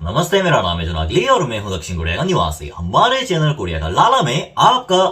नमस्ते, मेरा नाम है जुनागली और मैं हूं दक्षिण कोरिया का निवासी। हमारे चैनल कोरिया का लाला में आपका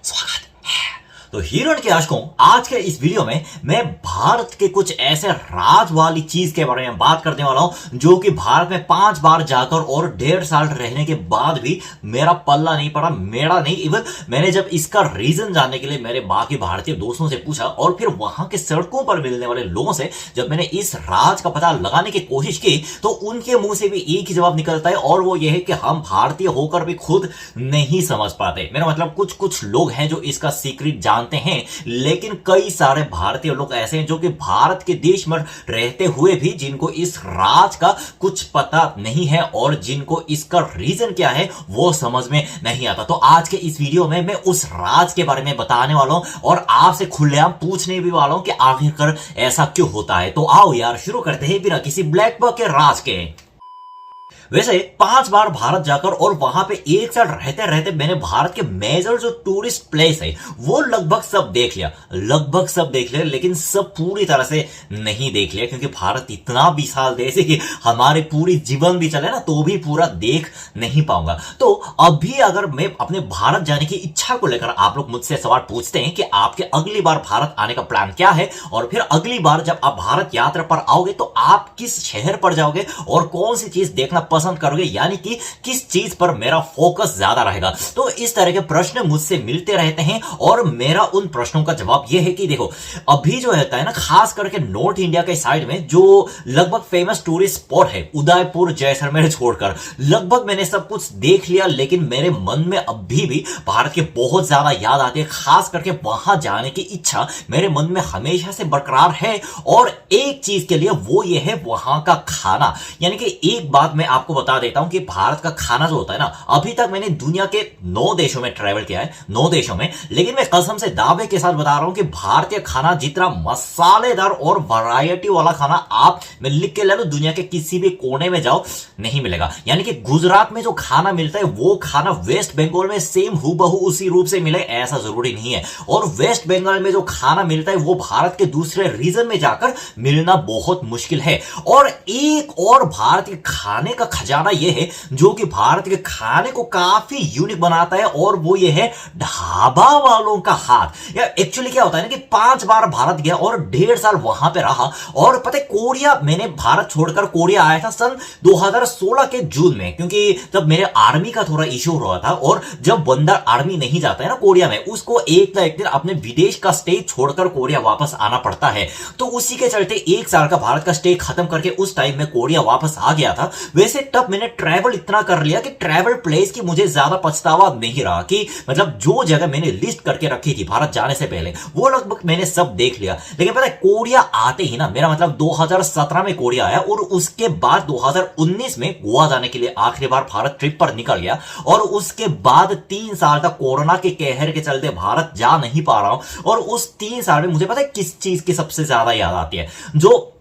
स्वागत है। तो हिरण के आशिकों, आज के इस वीडियो में मैं भारत के कुछ ऐसे राज वाली चीज के बारे में बात करने वाला हूं जो कि भारत में 5 बार जाकर और 1.5 साल रहने के बाद भी मेरा पल्ला नहीं पड़ा, मेरा नहीं। इवन मैंने जब इसका रीजन जानने के लिए मेरे बाकी भारतीय दोस्तों से पूछा और फिर वहां के सड़कों पर मिलने वाले लोगों से जब मैंने इस राज का पता लगाने की कोशिश की तो उनके मुंह से भी एक ही जवाब निकलता है और वो ये है कि हम भारतीय होकर भी खुद नहीं समझ पाते। मेरा मतलब कुछ लोग हैं जो इसका सीक्रेट जानते हैं, लेकिन कई सारे भारतीय लोग ऐसे हैं जो कि भारत के देश में रहते हुए भी जिनको इस राज का कुछ पता नहीं है और जिनको इसका रीजन क्या है वो समझ में नहीं आता। तो आज के इस वीडियो में मैं उस राज के बारे में बताने वाला हूं और आपसे खुलेआम पूछने भी वाला हूं कि आखिरकार ऐसा क्यों होता है। तो आओ यार शुरू करते हैं बिना किसी ब्लैक बक के राज के। वैसे 5 बार भारत जाकर और वहां पे एक साल रहते रहते मैंने भारत के मेजर जो टूरिस्ट प्लेस है वो लगभग सब देख लिया, लेकिन सब पूरी तरह से नहीं देख लिया क्योंकि भारत इतना विशाल देश है कि हमारे पूरी जीवन भी चले ना तो भी पूरा देख नहीं पाऊंगा। तो अभी अगर मैं अपने भारत जाने की इच्छा को लेकर आप लोग मुझसे सवाल पूछते हैं कि आपके अगली बार भारत आने का प्लान क्या है और फिर अगली बार जब आप भारत यात्रा पर आओगे तो आप किस शहर पर जाओगे और कौन सी चीज देखना पसंद करोगे, यानी कि किस चीज पर मेरा फोकस ज्यादा रहेगा। तो इस तरह के प्रश्न मुझसे मिलते रहते हैं और मेरा उन प्रश्नों का जवाब यह है कि देखो अभी जो रहता है ना, खास करके नॉर्थ इंडिया के साइड में जो लगभग फेमस टूरिस्ट स्पॉट है उदयपुर जैसलमेर छोड़कर लगभग मैंने सब कुछ देख लिया, लेकिन मेरे मन में अभी भी भारत के बहुत ज्यादा याद आती है। खास करके वहां जाने की इच्छा मेरे मन में हमेशा से बरकरार है और एक चीज के लिए वो ये है वहां का खाना। यानी कि एक बात मैं आपको बता देता हूं कि भारत का खाना जो होता है ना, अभी तक मैंने दुनिया के 9 देशों में ट्रैवल किया है, 9 देशों में, लेकिन मैं कसम से दावे के साथ बता रहा हूं कि भारतीय खाना जितना मसालेदार और वैरायटी वाला खाना आप मैं लिख के ले लो दुनिया के किसी भी कोने में जाओ नहीं मिलेगा। यानी कि गुजरात में जो खाना मिलता है वो खाना वेस्ट बंगाल में सेम हूबहू उसी रूप से मिले ऐसा जरूरी नहीं है, और वेस्ट बंगाल में जो खाना मिलता है वो भारत के दूसरे रीजन में जाकर मिलना बहुत मुश्किल है। और एक और भारत के खाने का खजाना यह है जो कि भारत के खाने को काफी यूनिक बनाता है और वो ये है ढाबा वालों का हाथ। यार एक्चुअली क्या होता है ना कि 5 बार भारत गया और 1.5 साल वहां पे रहा और पता है कोरिया, मैंने भारत छोड़कर कोरिया आया था सन 2016 के जून में, क्योंकि तब मेरे आर्मी का थोड़ा इश्यू हो रहा था और जब बंदा आर्मी नहीं जाता है ना कोरिया में, उसको एक ना एक दिन अपने विदेश का स्टे छोड़कर कोरिया वापस आना पड़ता है। तो उसी के चलते 1 साल का भारत का स्टे खत्म करके उस टाइम में कोरिया वापस आ गया था। वैसे तब मैंने ट्रैवल इतना कर लिया कि ट्रैवल प्लेस की मुझे ज्यादा पछतावा नहीं रहा, कि मतलब जो जगह मैंने लिस्ट करके रखी थी भारत जाने से पहले वो लगभग मैंने सब देख लिया। लेकिन पता है कोरिया आते ही ना, मेरा मतलब 2017 में कोरिया आया और उसके बाद 2019 में गोवा जाने के लिए आखिरी बार भारत ट्रिप पर निकल गया और उसके बाद 3 साल तक कोरोना के कहर के चलते भारत जा नहीं पा रहा हूं। और उस 3 साल में मुझे पता है किस चीज की सबसे ज्यादा याद आती है, जो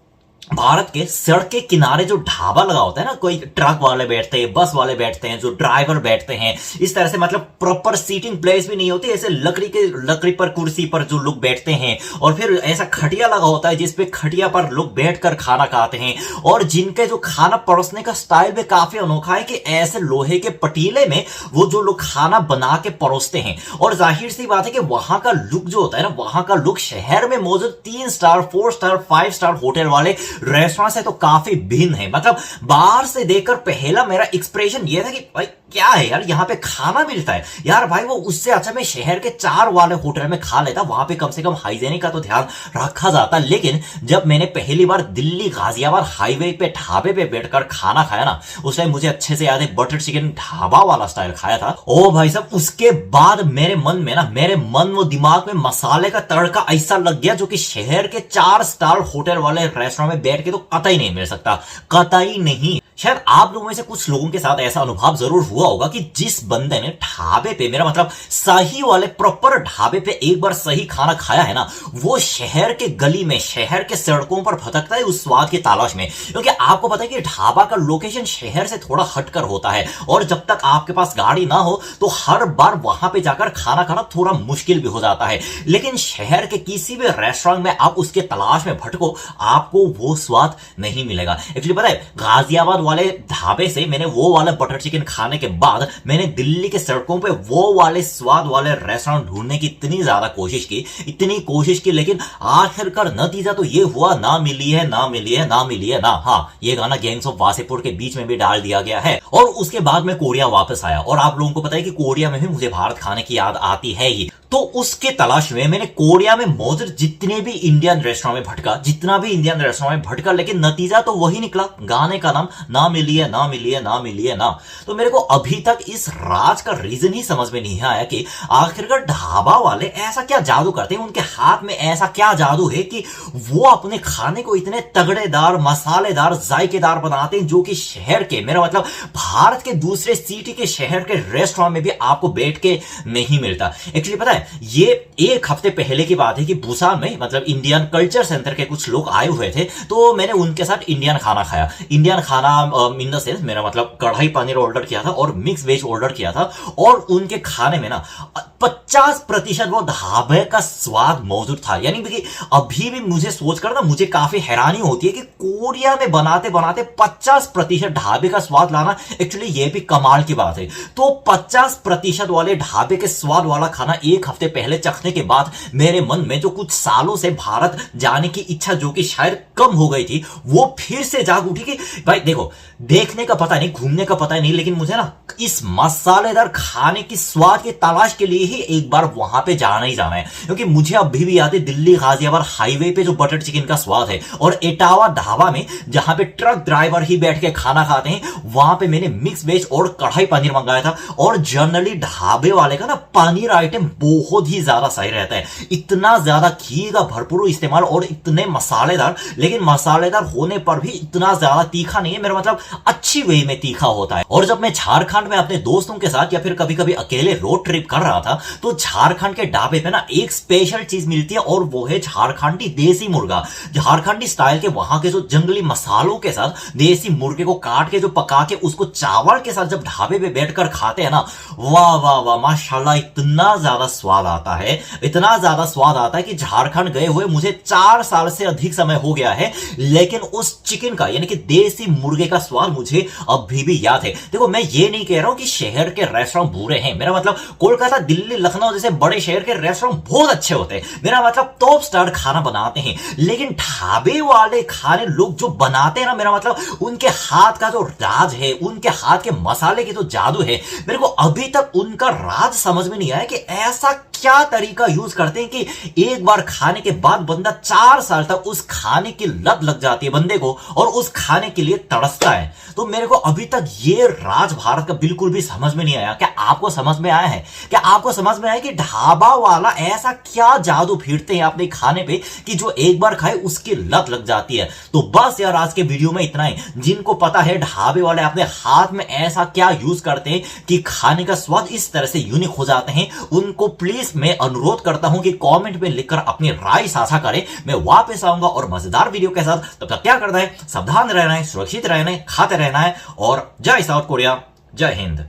भारत के सड़क के किनारे जो ढाबा लगा होता है ना, कोई ट्रक वाले बैठते हैं, बस वाले बैठते हैं, जो ड्राइवर बैठते हैं, इस तरह से मतलब प्रॉपर सीटिंग प्लेस भी नहीं होती, ऐसे लकड़ी पर कुर्सी पर जो लोग बैठते हैं और फिर ऐसा खटिया लगा होता है जिसपे खटिया पर लोग बैठकर खाना खाते हैं और जिनके जो खाना परोसने का स्टाइल भी काफी अनोखा है कि ऐसे लोहे के पतीले में वो जो लोग खाना बना के परोसते हैं। और जाहिर सी बात है कि वहां का लुक जो होता है ना, वहां का लुक शहर में मौजूद 3 स्टार 4 स्टार 5 स्टार होटल वाले रेस्टोरेंट से तो काफी भिन्न है। मतलब बाहर से देखकर पहला मेरा एक्सप्रेशन यह था कि भाई क्या है यार, यहाँ पे खाना मिलता है यार भाई, वो उससे अच्छा मैं शहर के 4 वाले होटल में खा लेता, वहां पे कम से कम हाइजीनिक का तो ध्यान रखा जाता। लेकिन जब मैंने पहली बार दिल्ली गाजियाबाद हाईवे पे ढाबे पे बैठकर खाना खाया ना, उस टाइम मुझे अच्छे से याद है बटर चिकन ढाबा वाला स्टाइल खाया था। ओ भाई साहब, उसके बाद मेरे मन में ना, मेरे मन व दिमाग में मसाले का तड़का ऐसा लग गया जो कि शहर के 4 स्टार होटल वाले रेस्टोरेंट में बैठ के तो कतई नहीं मिल सकता, कतई नहीं। शायद आप लोगों में से कुछ लोगों के साथ ऐसा अनुभव जरूर हुआ होगा कि जिस बंदे ने ढाबे पे, मेरा मतलब सही वाले प्रॉपर ढाबे पे एक बार सही खाना खाया है ना, वो शहर के गली में, शहर के सड़कों पर भटकता है उस स्वाद की तलाश में। क्योंकि आपको पता है कि ढाबा का लोकेशन शहर से थोड़ा हटकर होता है और जब तक आपके पास गाड़ी ना हो तो हर बार वहां पे जाकर खाना खाना थोड़ा मुश्किल भी हो जाता है। लेकिन शहर के किसी भी रेस्टोरेंट में आप उसके तलाश में भटको, आपको वो स्वाद नहीं मिलेगा। एक्चुअली पता है गाजियाबाद वाले ढाबे से मैंने वो वाला बटर चिकन खाने के बाद मैंने दिल्ली के सड़कों पे वो वाले स्वाद वाले रेस्टोरेंट ढूंढने की इतनी ज्यादा कोशिश की, इतनी कोशिश की, लेकिन आखिरकार नतीजा तो ये हुआ, ना मिली है, ना मिली है, ना मिली है ना। हाँ, ये गाना गैंग्स ऑफ वासेपुर के बीच में भी डाल दिया गया है। और उसके बाद मैं कोरिया वापस आया, और आप लोगों को पता है कि कोरिया में भी मुझे भारत खाने की याद आती है ही। तो उसके तलाश में मैंने कोरिया में मौजूद जितने भी इंडियन रेस्टोरेंट में भटका, जितना भी इंडियन रेस्टोरेंट में भटका, लेकिन नतीजा तो वही निकला, गाने का नाम ना मिली है, ना मिली है, ना मिली है ना। तो मेरे को अभी तक इस राज का रीजन ही समझ में नहीं आया कि आखिरकार ढाबा वाले ऐसा क्या जादू करते हैं, उनके हाथ में ऐसा क्या जादू है कि वो अपने खाने को इतने तगड़ेदार, मसालेदार, जायकेदार बनाते हैं, जो कि शहर के, मेरा मतलब भारत के दूसरे सिटी के शहर के रेस्टोरेंट में भी आपको बैठ के नहीं मिलता। एक्चुअली पता है, ये एक हफ्ते पहले की बात है कि बुसान में, मतलब इंडियन कल्चर सेंटर के कुछ लोग आए हुए थे, तो मैंने उनके साथ इंडियन खाना खाया। इंडियन खाना इन द सेंस, मेरा मतलब कढ़ाई पनीर ऑर्डर किया था और मिक्स वेज ऑर्डर किया था। और उनके खाने में ना 50% वो ढाबे का स्वाद मौजूद था। यानी कि अभी भी मुझे सोचकर ना मुझे काफी हैरानी होती है कि कोरिया में बनाते बनाते 50% ढाबे का स्वाद लाना, एक्चुअली ये भी कमाल की बात है। तो 50% वाले ढाबे के स्वाद वाला खाना एक हफ्ते पहले चखने के बाद मेरे मन में जो कुछ सालों से भारत जाने की इच्छा, जो कि शायद कम हो गई थी, वो फिर से जाग उठी कि भाई देखो, देखने का पता नहीं, घूमने का पता नहीं, लेकिन मुझे ना इस मसालेदार खाने की स्वाद की तलाश के लिए ही एक बार वहां पे जाना ही जाना है। क्योंकि मुझे अभी भी याद है दिल्ली गाजियाबाद हाईवे पे जो बटर चिकन का स्वाद है, और इटावा ढाबा में जहां पे ट्रक ड्राइवर ही बैठ के खाना खाते हैं, वहां पे मैंने मिक्स वेज और कढ़ाई पनीर मंगाया था। और जनरली ढाबे वाले का ना पनीर आइटम बहुत ही ज्यादा सही रहता है, इतना ज्यादा घी का भरपूर इस्तेमाल और इतने मसालेदार, लेकिन मसालेदार होने पर भी इतना ज्यादा तीखा नहीं है, मेरा मतलब अच्छी वे में तीखा होता है। और जब मैं झारखंड में अपने दोस्तों के साथ या फिर कभी कभी अकेले रोड ट्रिप कर रहा था, तो झारखंड के ढाबे पे ना एक स्पेशल चीज मिलती है, और वो है झारखंडी देसी मुर्गा। झारखंडी स्टाइल के वहां के जो जंगली मसालों के साथ देसी मुर्गे को काट के जो पका के उसको चावल के साथ जब ढाबे पे बैठकर खाते हैं ना, वाह वाह वाह, माशाल्लाह, इतना ज्यादा स्वाद आता है, इतना ज्यादा स्वाद आता है कि झारखंड गए हुए मुझे 4 साल से अधिक समय हो गया है, लेकिन उस चिकन का, यानी कि देसी मुर्गे का स्वाद मुझे अभी भी याद है। देखो, मैं ये नहीं कह रहा हूं कि शहर के रेस्टोरेंट बुरे हैं, मेरा मतलब कोलकाता, दिल्ली, लखनऊ जैसे बड़े शहर के रेस्टोरेंट बहुत अच्छे होते हैं, मेरा मतलब टॉप स्टार खाना बनाते हैं, लेकिन ढाबे वाले खाने लोग जो बनाते हैं ना, मेरा मतलब उनके हाथ का जो राज है, उनके हाथ के मसाले के जो जादू है, मेरे को अभी तक उनका राज समझ में नहीं आया कि ऐसा क्या तरीका यूज करते हैं कि एक बार खाने के बाद बंदा 4 साल तक उस खाने की लत लग जाती है बंदे को, और उस खाने के लिए तरसता है। तो मेरे को अभी तक ये राज भारत का बिल्कुल भी समझ में नहीं आया। क्या आपको समझ में आया है? क्या आपको समझ में आया कि ढाबा वाला ऐसा क्या जादू फेरते हैं अपने खाने पे कि जो एक बार खाए उसकी लत लग जाती है? तो बस यार, आज के वीडियो में इतना ही। जिनको पता है ढाबे वाले अपने हाथ में ऐसा क्या यूज करते हैं कि खाने का स्वाद इस तरह से यूनिक हो जाते हैं, उनको प्लीज मैं अनुरोध करता हूं कि कमेंट में लिखकर अपनी राय साझा करें। मैं वापस आऊंगा और मजेदार वीडियो के साथ। तब तक क्या करना है, सावधान रहना है, सुरक्षित रहना है, खाते रहना है, और जय साउथ कोरिया, जय हिंद।